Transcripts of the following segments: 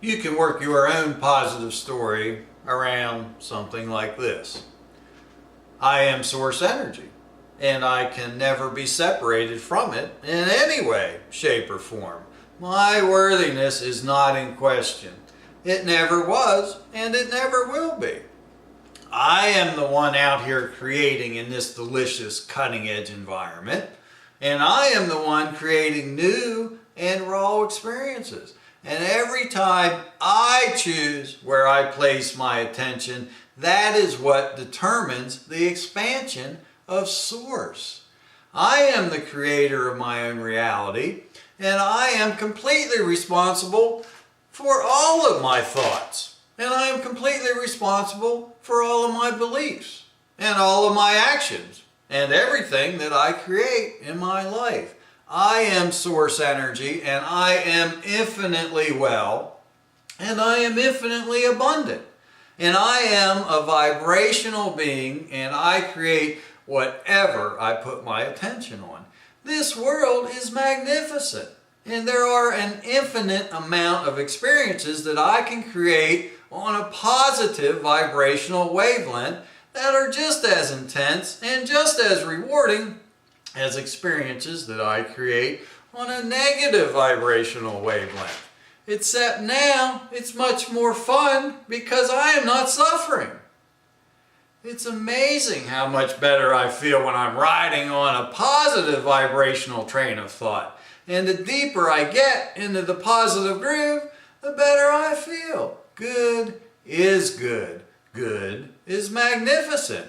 You can work your own positive story around something like this. I am source energy, and I can never be separated from it in any way, shape, or form. My worthiness is not in question. It never was, and it never will be. I am the one out here creating in this delicious, cutting-edge environment, and I am the one creating new and raw experiences. And every time I choose where I place my attention, that is what determines the expansion of Source. I am the creator of my own reality, and I am completely responsible for all of my thoughts. And I am completely responsible for all of my beliefs and all of my actions and everything that I create in my life. I am source energy, and I am infinitely well, and I am infinitely abundant. And I am a vibrational being, and I create whatever I put my attention on. This world is magnificent, and there are an infinite amount of experiences that I can create on a positive vibrational wavelength that are just as intense and just as rewarding as experiences that I create on a negative vibrational wavelength. Except now it's much more fun because I am not suffering. It's amazing how much better I feel when I'm riding on a positive vibrational train of thought. And the deeper I get into the positive groove, the better I feel. Good is good. Good is magnificent.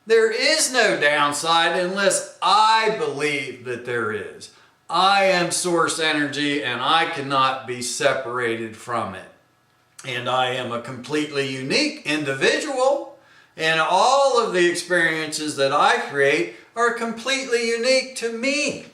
There is no downside unless I believe that there is. I am source energy, and I cannot be separated from it. And I am a completely unique individual, and all of the experiences that I create are completely unique to me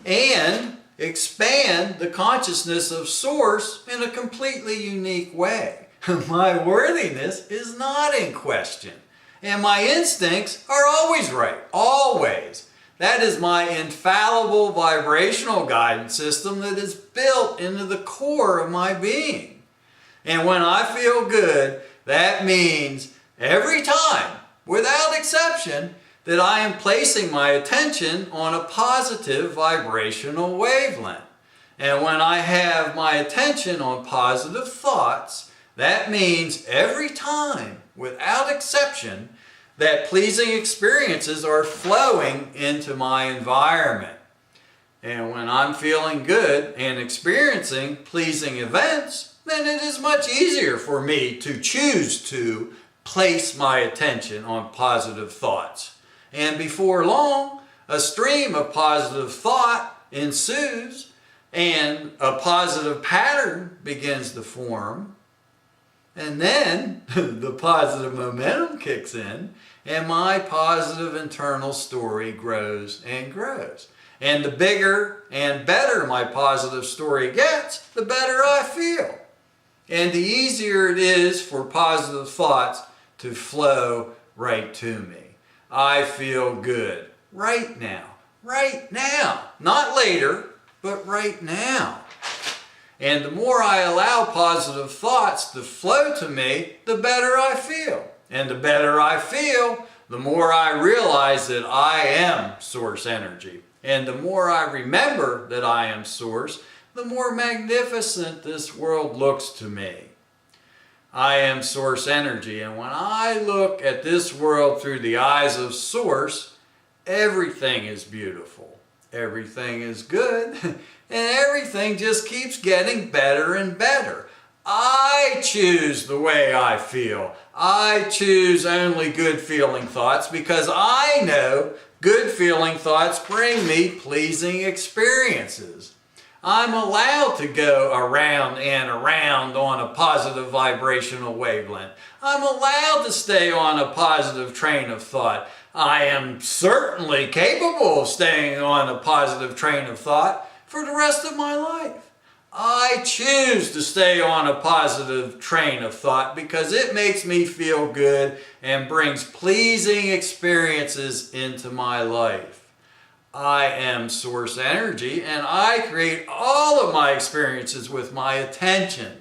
and expand the consciousness of Source in a completely unique way. My worthiness is not in question. And my instincts are always right, always. That is my infallible vibrational guidance system that is built into the core of my being. And when I feel good, that means every time, without exception, that I am placing my attention on a positive vibrational wavelength. And when I have my attention on positive thoughts, that means every time, without exception, that pleasing experiences are flowing into my environment. And when I'm feeling good and experiencing pleasing events, then it is much easier for me to choose to place my attention on positive thoughts. And before long, a stream of positive thought ensues, and a positive pattern begins to form. And then the positive momentum kicks in, and my positive internal story grows and grows. And the bigger and better my positive story gets, the better I feel. And the easier it is for positive thoughts to flow right to me. I feel good right now. Not later, but right now. And the more I allow positive thoughts to flow to me, the better I feel. And the better I feel, the more I realize that I am source energy. And the more I remember that I am source, the more magnificent this world looks to me. I am source energy, and when I look at this world through the eyes of Source, everything is beautiful. Everything is good. And everything just keeps getting better and better. I choose the way I feel. I choose only good feeling thoughts because I know good feeling thoughts bring me pleasing experiences. I'm allowed to go around and around on a positive vibrational wavelength. I'm allowed to stay on a positive train of thought. I am certainly capable of staying on a positive train of thought for the rest of my life. I choose to stay on a positive train of thought because it makes me feel good and brings pleasing experiences into my life. I am source energy, and I create all of my experiences with my attention.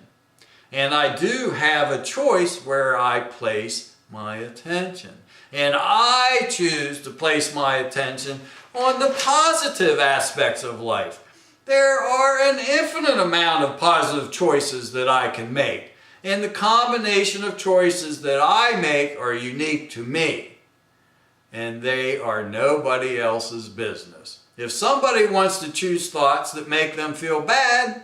And I do have a choice where I place my attention. And I choose to place my attention on the positive aspects of life. There are an infinite amount of positive choices that I can make. And the combination of choices that I make are unique to me. And they are nobody else's business. If somebody wants to choose thoughts that make them feel bad,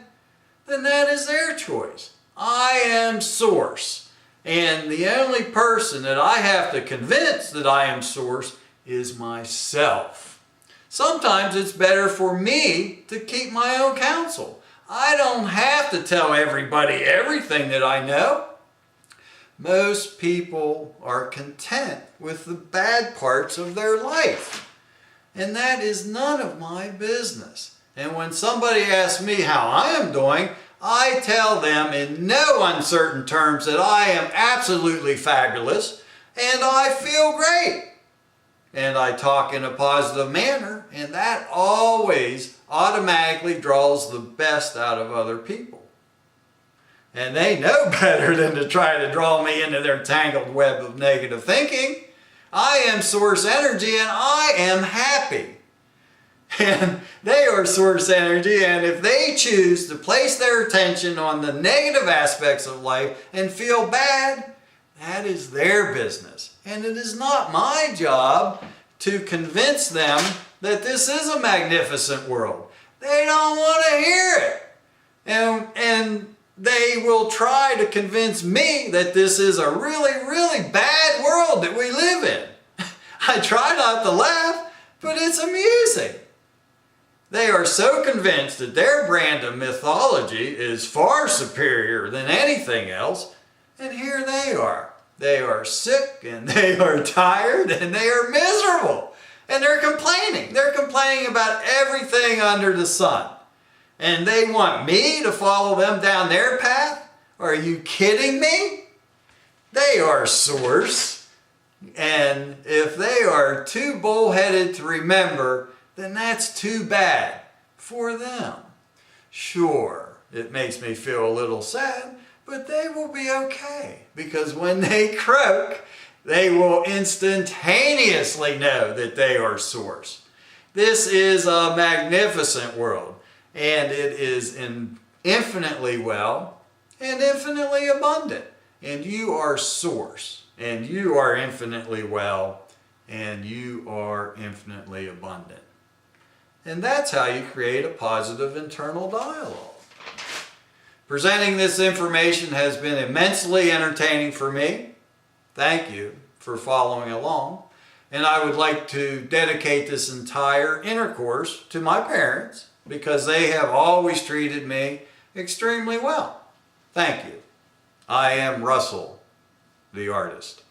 then that is their choice. I am Source. And the only person that I have to convince that I am Source is myself. Sometimes it's better for me to keep my own counsel. I don't have to tell everybody everything that I know. Most people are content with the bad parts of their life. And that is none of my business. And when somebody asks me how I am doing, I tell them in no uncertain terms that I am absolutely fabulous and I feel great. And I talk in a positive manner, and that always automatically draws the best out of other people. And they know better than to try to draw me into their tangled web of negative thinking. I am Source Energy and I am happy. And they are Source Energy, and if they choose to place their attention on the negative aspects of life and feel bad, that is their business. And it is not my job to convince them that this is a magnificent world. They don't want to hear it. And they will try to convince me that this is a really, really bad world that we live in. I try not to laugh, but it's amusing. They are so convinced that their brand of mythology is far superior than anything else, and here they are. They are sick, and they are tired, and they are miserable. And they're complaining. They're complaining about everything under the sun. And they want me to follow them down their path? Are you kidding me? They are Source. And if they are too bullheaded to remember, then that's too bad for them. Sure, it makes me feel a little sad, but they will be okay. Because when they croak, they will instantaneously know that they are Source. This is a magnificent world, and it is infinitely well and infinitely abundant. And you are Source, and you are infinitely well, and you are infinitely abundant. And that's how you create a positive internal dialogue. Presenting this information has been immensely entertaining for me. Thank you for following along. And I would like to dedicate this entire intercourse to my parents because they have always treated me extremely well. Thank you. I am Russell, the artist.